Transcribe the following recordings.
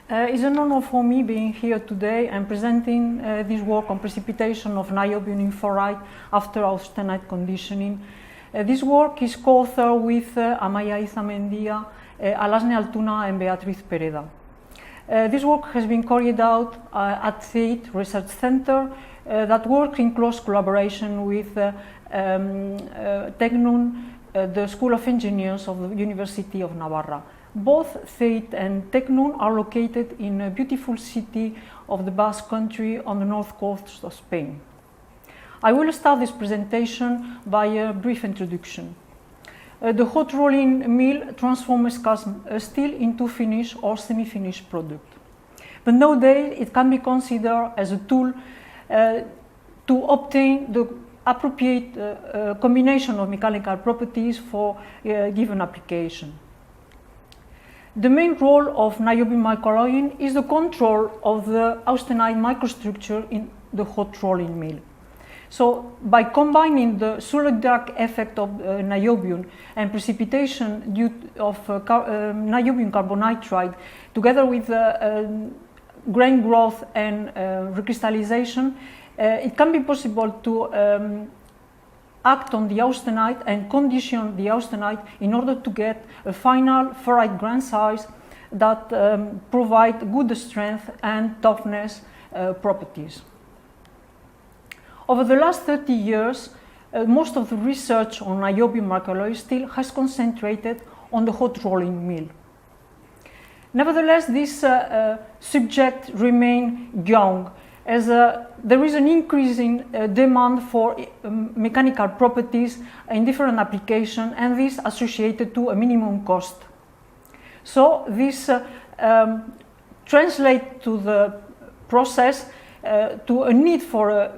It's an honor for me being here today and presenting this work on precipitation of niobium in ferrite after austenite conditioning. This work is co-authored with Amaya Izamendia, Alasne Altuna and Beatriz Pereda. This work has been carried out at Hatchett Research Center that works in close collaboration with Tecnun, the School of Engineers of the University of Navarra. Both Hatchett and Tecnun are located in a beautiful city of the Basque Country on the north coast of Spain. I will start this presentation by a brief introduction. The hot rolling mill transforms cast steel into finished or semi-finished product. But nowadays it can be considered as a tool to obtain the appropriate combination of mechanical properties for a given application. The main role of niobium microalloy is the control of the austenite microstructure in the hot rolling mill. So, by combining the solid-dark effect of niobium and precipitation due of niobium carbonitride together with grain growth and recrystallization, it can be possible to act on the austenite and condition the austenite in order to get a final ferrite grain size that provide good strength and toughness properties. Over the last 30 years, most of the research on niobium microalloy steel has concentrated on the hot rolling mill. Nevertheless, this subject remains young, as there is an increasing demand for mechanical properties in different applications, and this associated to a minimum cost. So this translates to the process to a need for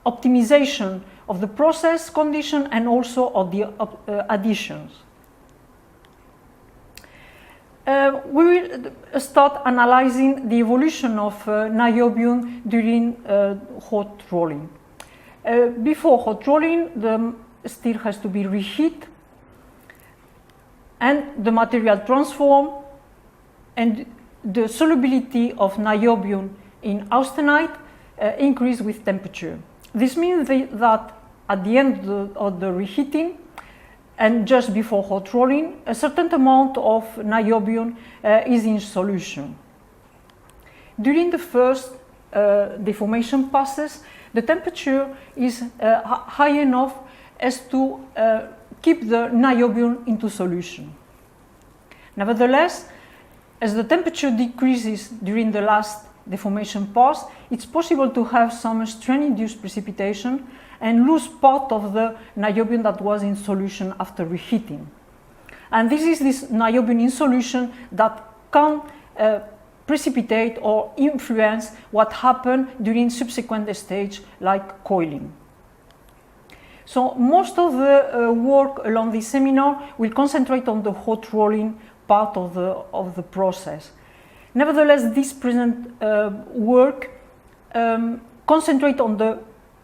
optimization of the process condition and also of the additions. We will start analyzing the evolution of niobium during hot rolling. Before hot rolling, the steel has to be reheated and the material transformed, and the solubility of niobium in austenite increase with temperature. This means that at the end of the reheating and just before hot rolling, a certain amount of niobium is in solution. During the first deformation process, the temperature is high enough as to keep the niobium into solution. Nevertheless, as the temperature decreases during the last deformation pass, it's possible to have some strain-induced precipitation and lose part of the niobium that was in solution after reheating. And this is this niobium in solution that can precipitate or influence what happened during subsequent stage like coiling. So most of the work along this seminar will concentrate on the hot rolling part of the process. Nevertheless, this present work concentrate on the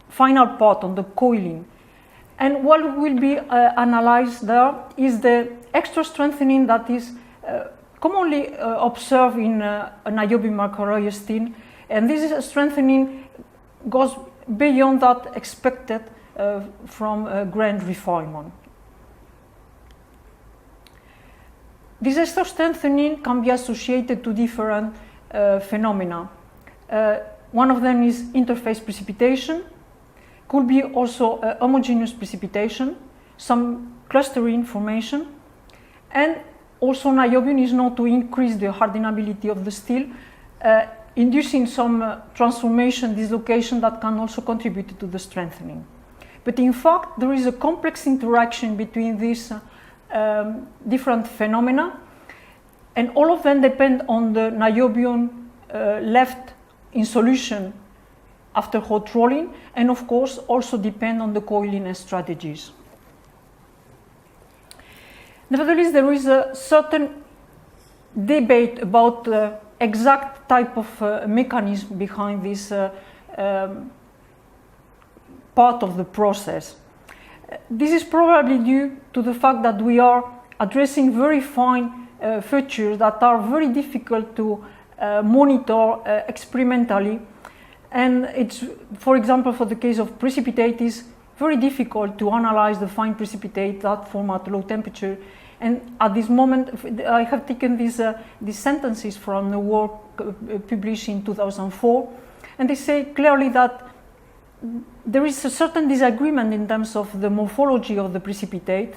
final part, on the coiling. And what will be analyzed there is the extra strengthening that is commonly observed in a niobium microalloy steel. And this strengthening goes beyond that expected from grain refinement. This extra strengthening can be associated to different phenomena. One of them is interface precipitation, could be also homogeneous precipitation, some clustering formation, and also niobium is known to increase the hardenability of the steel, inducing some transformation dislocation that can also contribute to the strengthening. But in fact, there is a complex interaction between these different phenomena, and all of them depend on the niobium left in solution after hot rolling, and of course also depend on the coiling strategies. Nevertheless, there is a certain debate about the exact type of mechanism behind this part of the process. This is probably due to the fact that we are addressing very fine features that are very difficult to monitor experimentally. And it's, for example, for the case of precipitate, is very difficult to analyze the fine precipitate that form at low temperature. And at this moment, I have taken these sentences from the work published in 2004, and they say clearly that there is a certain disagreement in terms of the morphology of the precipitate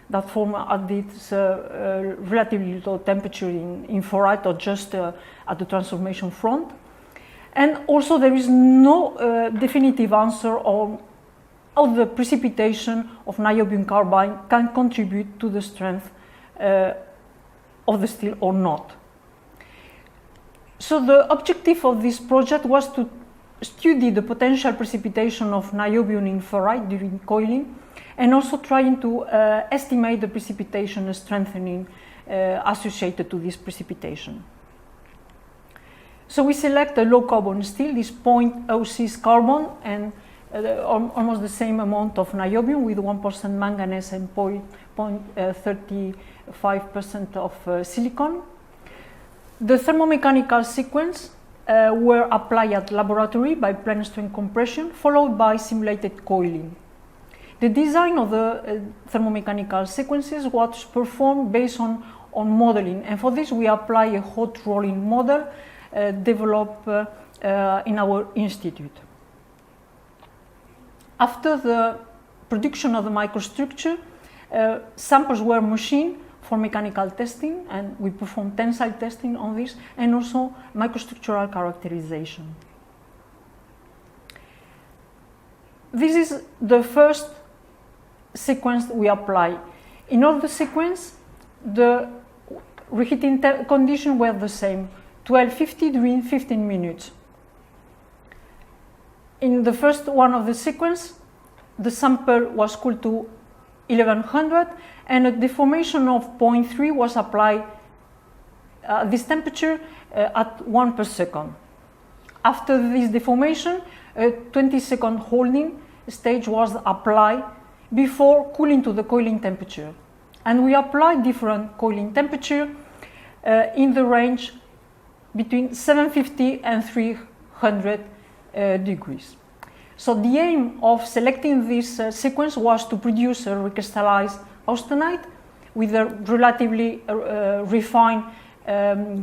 that form at this relatively low temperature in infrared or just at the transformation front. And also there is no definitive answer on how the precipitation of niobium carbide can contribute to the strength of the steel or not. So the objective of this project was to study the potential precipitation of niobium in ferrite during coiling, and also trying to estimate the precipitation strengthening associated to this precipitation. So we select a low carbon steel, this 0.06 carbon, and almost the same amount of niobium with 1% manganese and 0.35% of silicon. The thermomechanical sequence were applied at laboratory by plane strain compression, followed by simulated coiling. The design of the thermomechanical sequences was performed based on modeling, and for this we apply a hot rolling model developed in our institute. After the production of the microstructure, samples were machined for mechanical testing, and we performed tensile testing on this, and also microstructural characterization. This is the first sequence we apply. In all the sequence, the reheating conditions were the same, 1250 during 15 minutes. In the first one of the sequence, the sample was cooled to 1100, and a deformation of 0.3 was applied at this temperature at 1 per second. After this deformation, a 20-second holding stage was applied before cooling to the coiling temperature. And we applied different coiling temperature in the range between 750 and 300 degrees. So the aim of selecting this sequence was to produce a recrystallized austenite with a relatively refined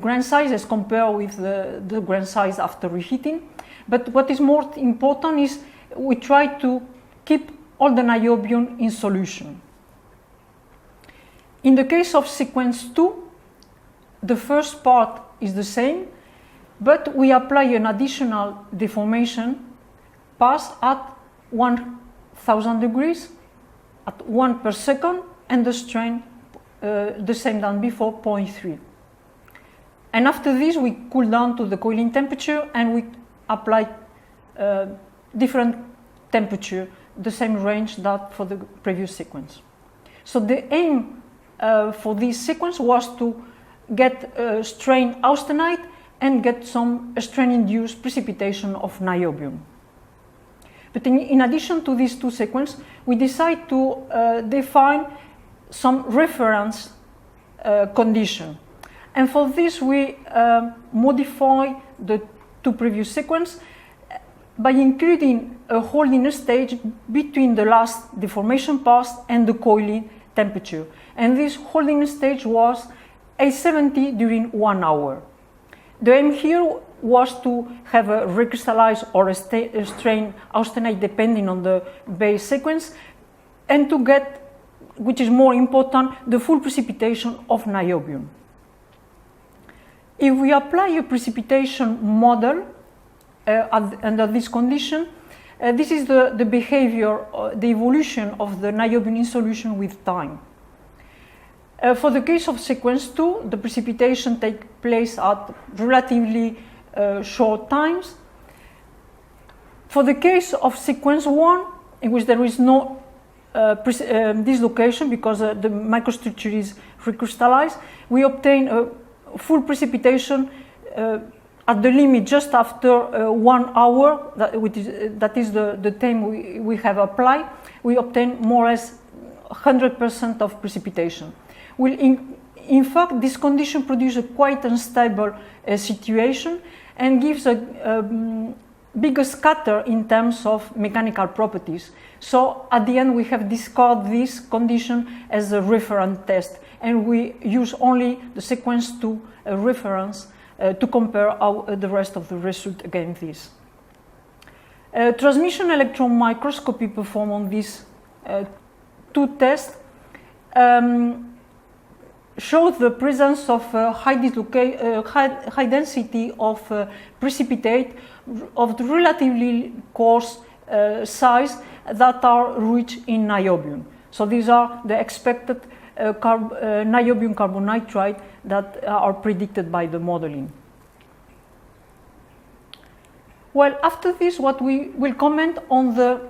grain size as compared with the grain size after reheating. But what is more important is we try to keep all the niobium in solution. In the case of sequence 2, the first part is the same, but we apply an additional deformation pass at 1000 degrees at 1 per second, and the strain the same than before, 0.3. And after this we cool down to the coiling temperature, and we apply different temperature, the same range that for the previous sequence. So the aim for this sequence was to get strain austenite and get some strain-induced precipitation of niobium. But in addition to these two sequences, we decide to define some reference condition. And for this, we modify the two previous sequences by including a holding stage between the last deformation pass and the coiling temperature. And this holding stage was 870 during 1 hour. The aim here was to have a recrystallized or a strain austenite depending on the base sequence, and to get, which is more important, the full precipitation of niobium. If we apply a precipitation model under this condition, this is the behavior, the evolution of the niobium in solution with time. For the case of sequence 2, the precipitation takes place at relatively short times. For the case of sequence 1, in which there is no dislocation because the microstructure is recrystallized, we obtain a full precipitation at the limit just after 1 hour, that is the time we have applied. We obtain more or less 100% of precipitation. We'll in fact, this condition produces a quite unstable situation and gives a bigger scatter in terms of mechanical properties. So at the end we have discarded this condition as a reference test, and we use only the sequence 2 reference to compare the rest of the result against this. Transmission electron microscopy performed on these 2 tests showed the presence of high density of precipitate of the relatively coarse size that are rich in niobium. So these are the expected niobium carbonitride that are predicted by the modeling. Well, after this, what we will comment on the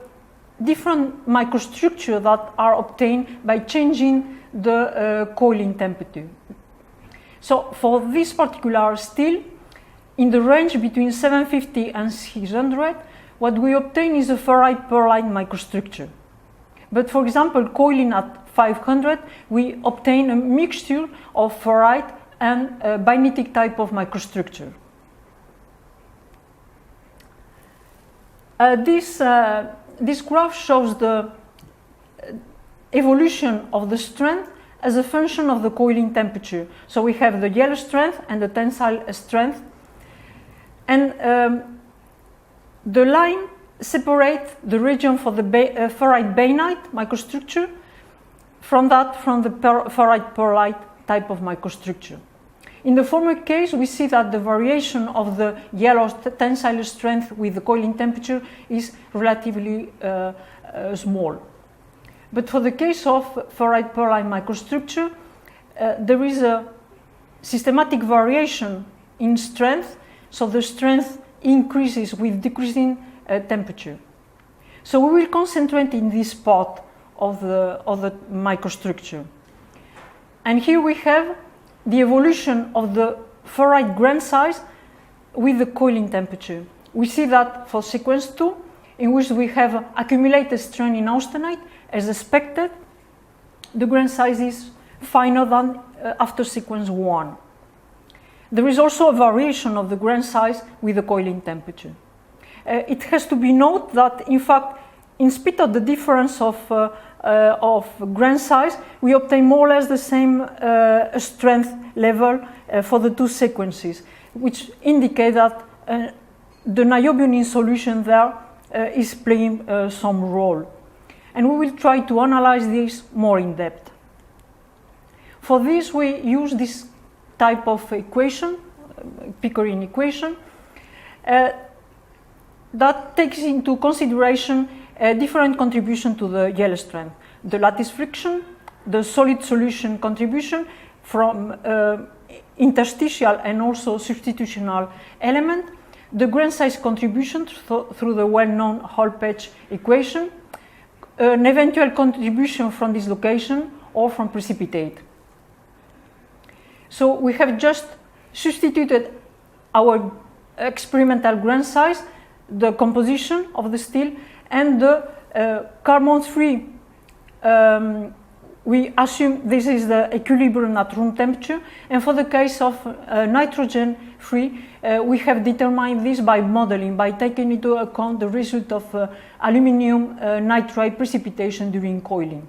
different microstructures that are obtained by changing the coiling temperature. So for this particular steel, in the range between 750 and 600, what we obtain is a ferrite pearlite microstructure. But for example, coiling at 500, we obtain a mixture of ferrite and a binitic type of microstructure. This graph shows the evolution of the strength as a function of the coiling temperature. So we have the yield strength and the tensile strength, and the line separates the region for the ferrite bainite microstructure from the ferrite pearlite type of microstructure. In the former case, we see that the variation of the yellow tensile strength with the coiling temperature is relatively small. But for the case of ferrite pearlite microstructure, there is a systematic variation in strength, so the strength increases with decreasing temperature. So we will concentrate in this part of the microstructure. And here we have the evolution of the ferrite grain size with the coiling temperature. We see that for sequence 2, in which we have accumulated strength in austenite, as expected, the grain size is finer than after sequence 1. There is also a variation of the grain size with the coiling temperature. It has to be noted that, in fact, in spite of the difference of grain size, we obtain more or less the same strength level for the 2 sequences, which indicate that the niobium in solution there is playing some role. And we will try to analyze this more in depth. For this, we use this type of equation, Pickering equation, that takes into consideration different contribution to the yield strength. The lattice friction, the solid solution contribution from interstitial and also substitutional element, the grain size contribution through the well-known Hall-Page equation, an eventual contribution from dislocation or from precipitate. So we have just substituted our experimental grain size, the composition of the steel, and the carbon-free. We assume this is the equilibrium at room temperature, and for the case of nitrogen-free, we have determined this by modeling, by taking into account the result of aluminum nitride precipitation during coiling.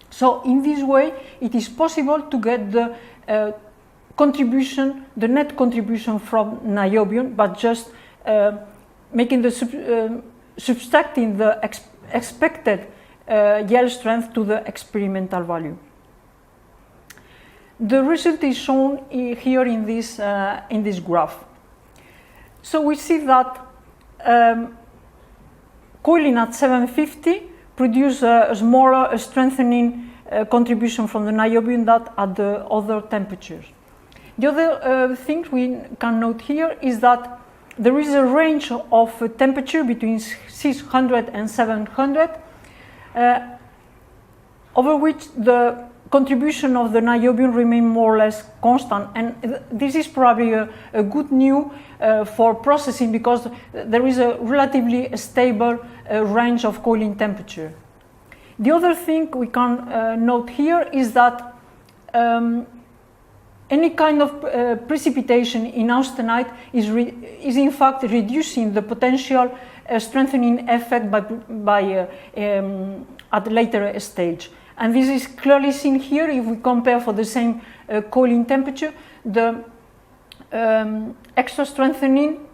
So in this way, it is possible to get the contribution, the net contribution from niobium, but just making the subtracting the expected yield strength to the experimental value. The result is shown here in this graph. So we see that coiling at 750 produces a smaller strengthening contribution from the niobium than at the other temperatures. The other thing we can note here is that there is a range of temperature between 600 and 700, over which the contribution of the niobium remain more or less constant, and this is probably a good news for processing, because there is a relatively stable range of coiling temperature. The other thing we can note here is that any kind of precipitation in austenite is in fact reducing the potential strengthening effect at a later stage. And this is clearly seen here if we compare for the same coiling temperature, the extra strengthening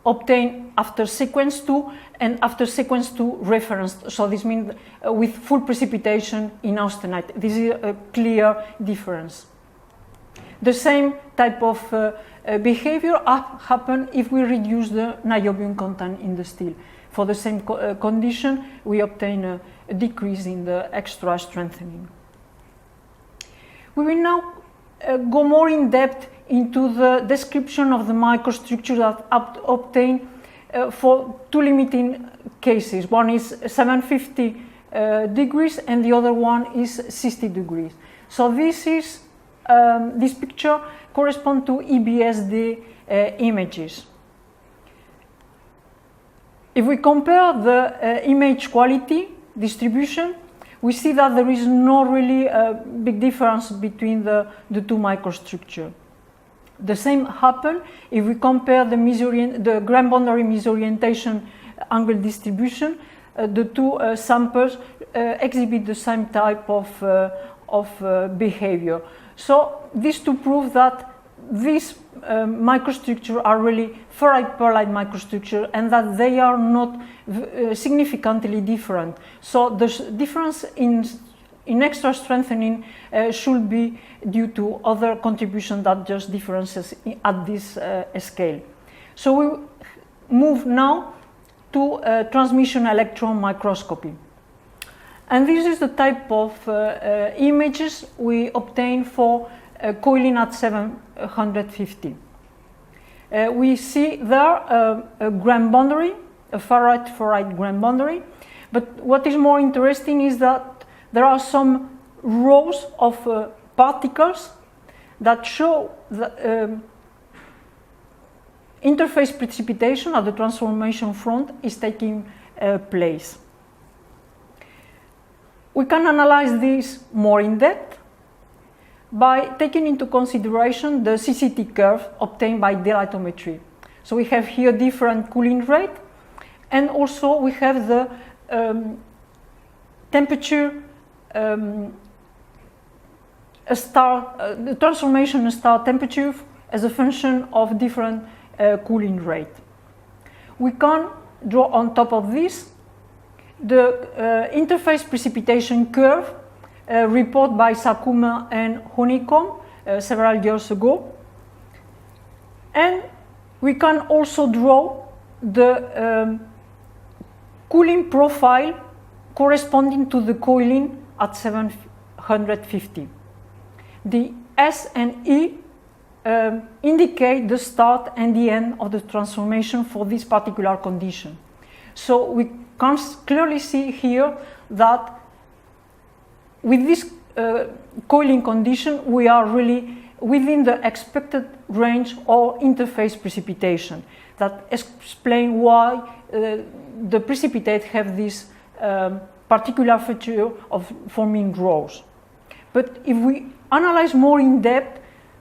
obtained after sequence 2 and after sequence 2 reference. So this means with full precipitation in austenite. This is a clear difference. The same type of behavior happen if we reduce the niobium content in the steel. For the same condition, we obtain a decrease in the extra strengthening. We will now go more in depth into the description of the microstructure that obtained for two limiting cases. One is 750 degrees and the other one is 60 degrees. So this picture corresponds to EBSD images. If we compare the image quality distribution, we see that there is no really big difference between the two microstructures. The same happens if we compare the grain boundary misorientation angle distribution. The two samples exhibit the same type of behavior. So this to prove that these microstructures are really ferrite-pearlite microstructures and that they are not significantly different. So the difference in extra strengthening should be due to other contributions than just differences at this scale. So we move now to transmission electron microscopy. And this is the type of images we obtain for coiling at 750. We see there a grain boundary, a ferrite grain boundary, but what is more interesting is that there are some rows of particles that show the interface precipitation at the transformation front is taking place. We can analyze this more in depth by taking into consideration the CCT curve obtained by delightometry. So we have here different cooling rate, and also we have the temperature, the transformation star temperature as a function of different cooling rate. We can draw on top of this the interface precipitation curve reported by Sakuma and Honeycomb several years ago. And we can also draw the cooling profile corresponding to the coiling at 750. The S and E indicate the start and the end of the transformation for this particular condition. So we can clearly see here that with this coiling condition, we are really within the expected range or interface precipitation. That explains why the precipitate have this particular feature of forming rows. But if we analyze more in depth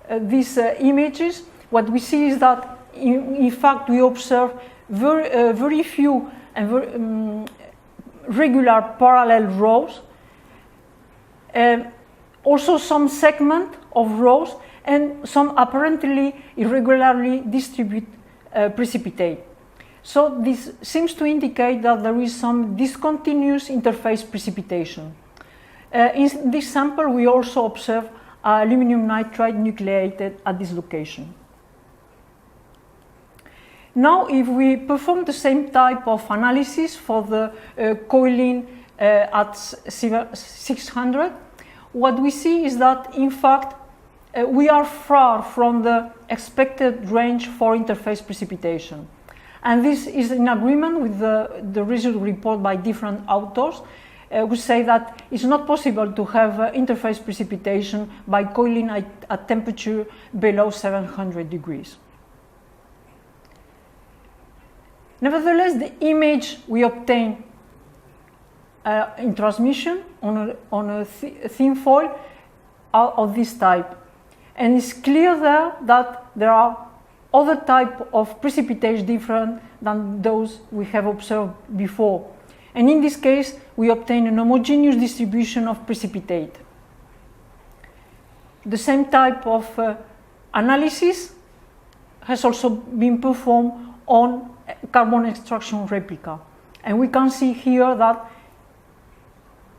these images, what we see is that in fact we observe very few and very regular parallel rows, also some segment of rows, and some apparently irregularly distributed precipitate. So this seems to indicate that there is some discontinuous interface precipitation. In this sample, we also observe aluminum nitride nucleated at this location. Now, if we perform the same type of analysis for the coiling at 600, what we see is that, in fact, we are far from the expected range for interface precipitation. And this is in agreement with the result report by different authors who say that it's not possible to have interface precipitation by coiling at temperature below 700 degrees. Nevertheless, the image we obtain in transmission on a thin foil are of this type. And it's clear there that there are other types of precipitates different than those we have observed before. And in this case, we obtain an homogeneous distribution of precipitate. The same type of analysis has also been performed on carbon extraction replica. And we can see here that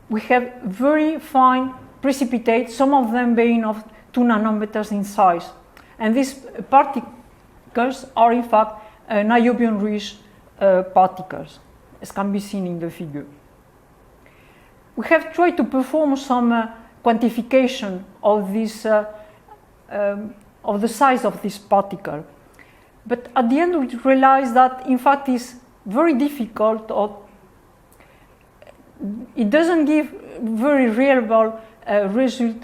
we have very fine precipitates, some of them being of 2 nanometers in size. And these particles are in fact niobium-rich particles, as can be seen in the figure. We have tried to perform some quantification of this, of the size of this particle. But at the end we realized that in fact it's very difficult, or it doesn't give very reliable result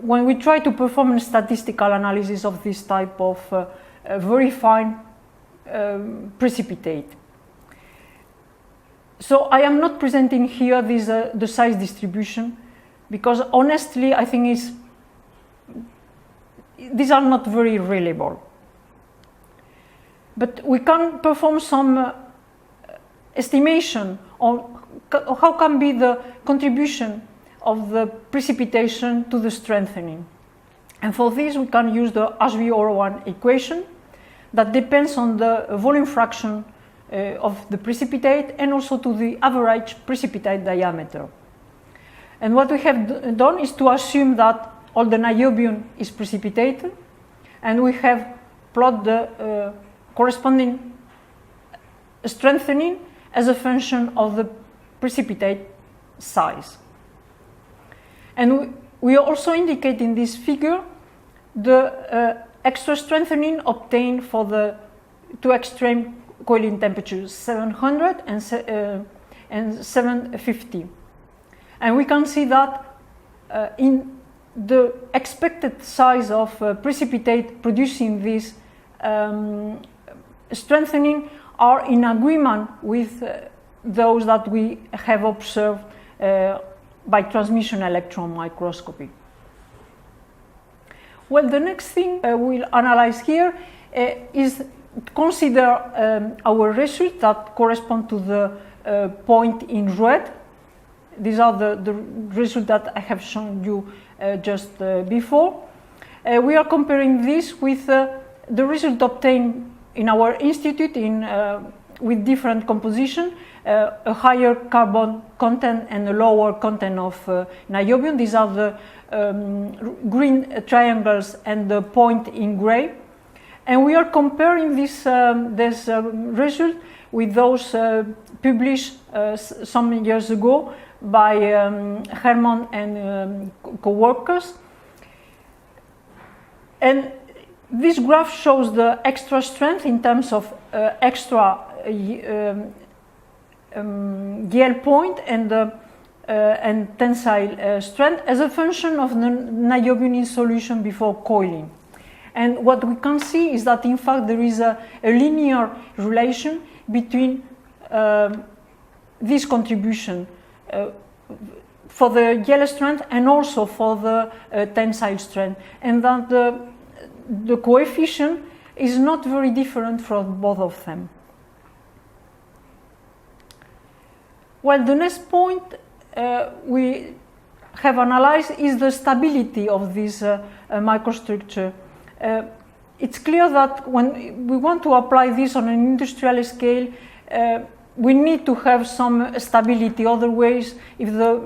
when we try to perform a statistical analysis of this type of very fine precipitate. So I am not presenting here this, the size distribution, because honestly I think these are not very reliable. But we can perform some estimation on how can be the contribution of the precipitation to the strengthening. And for this we can use the HV01 equation that depends on the volume fraction of the precipitate and also to the average precipitate diameter. And what we have done is to assume that all the niobium is precipitated, and we have plotted the corresponding strengthening as a function of the precipitate size. And we also indicate in this figure the extra strengthening obtained for the two extreme coiling temperatures, 700 and 750. And we can see that in the expected size of precipitate producing this strengthening are in agreement with those that we have observed by transmission electron microscopy. Well, the next thing we'll analyze here is consider our results that correspond to the point in red. These are the results that I have shown you just before. We are comparing this with the result obtained in our institute with different composition, a higher carbon content and a lower content of niobium. These are the green triangles and the point in gray. And we are comparing this result with those published some years ago by Herman and co-workers. And this graph shows the extra strength in terms of extra yield point and tensile strength as a function of the niobium in solution before coiling. And what we can see is that in fact there is a linear relation between this contribution for the yield strength and also for the tensile strength, and that the coefficient is not very different from both of them. Well, the next point we have analyzed is the stability of this microstructure. It's clear that when we want to apply this on an industrial scale, we need to have some stability. Otherwise, if the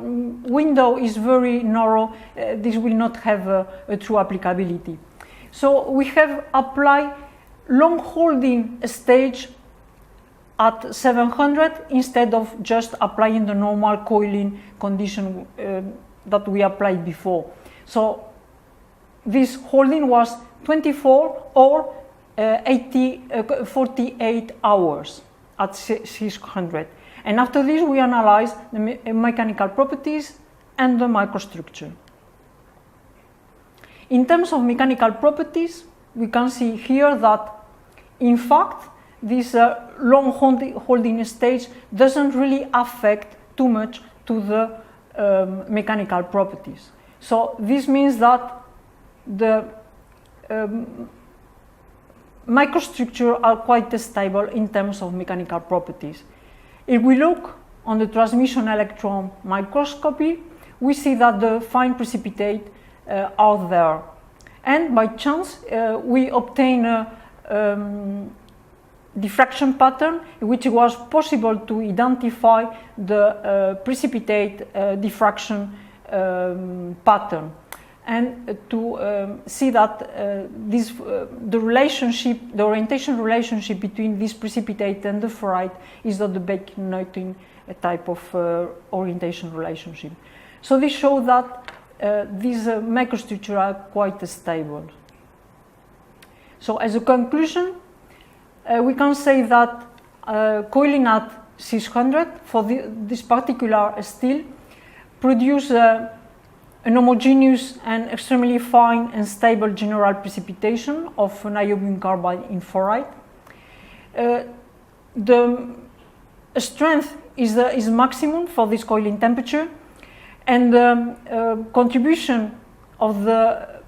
window is very narrow, this will not have a true applicability. So we have applied long holding stage at 700 instead of just applying the normal coiling condition that we applied before. So this holding was 24 or 48 hours at 600. And after this we analyzed the mechanical properties and the microstructure. In terms of mechanical properties, we can see here that in fact this long holding stage doesn't really affect too much to the mechanical properties. So this means that the microstructures are quite stable in terms of mechanical properties. If we look on the transmission electron microscopy, we see that the fine precipitate are there. And by chance, we obtain a diffraction pattern in which it was possible to identify the precipitate diffraction pattern, and to see that the orientation relationship between this precipitate and the ferrite is not the Baker-Newton type of orientation relationship. So this shows that these microstructures are quite stable. So as a conclusion, we can say that Koilinat 600 for this particular steel produce an homogeneous and extremely fine and stable general precipitation of niobium carbide in ferrite. The strength is maximum for this coiling temperature, and the contribution of the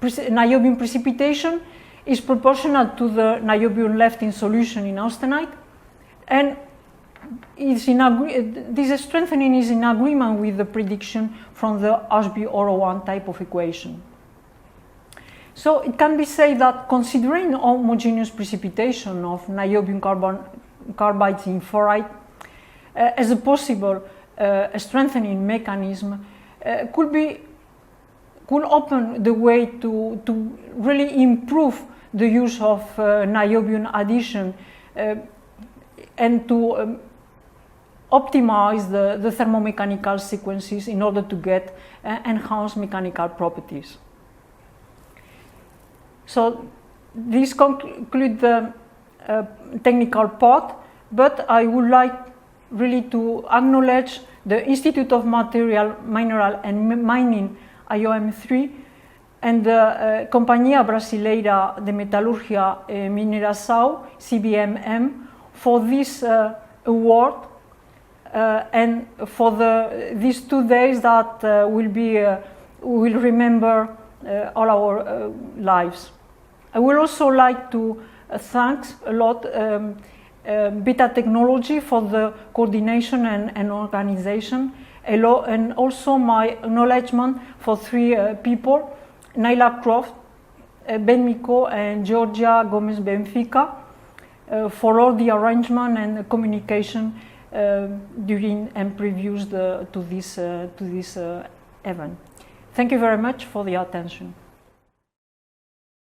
niobium precipitation is proportional to the niobium left in solution in austenite, and this strengthening is in agreement with the prediction from the HB-01 type of equation. So it can be said that considering homogeneous precipitation of niobium carbides in ferrite as a possible strengthening mechanism could open the way to really improve the use of niobium addition and to optimize the thermomechanical sequences in order to get enhanced mechanical properties. So this concludes the technical part, but I would like really to acknowledge the Institute of Material, Mineral and Mining, IOM3, and the Companhia Brasileira de Metalurgia Mineração, CBMM, for this award and for these 2 days that will remember all our lives. I would also like to thank a lot Beta Technology for the coordination and organization, and also my acknowledgement for 3 people, Naila Croft, Ben Miko, and Georgia Gomez Benfica, for all the arrangement and communication during and previous to this event. Thank you very much for the attention.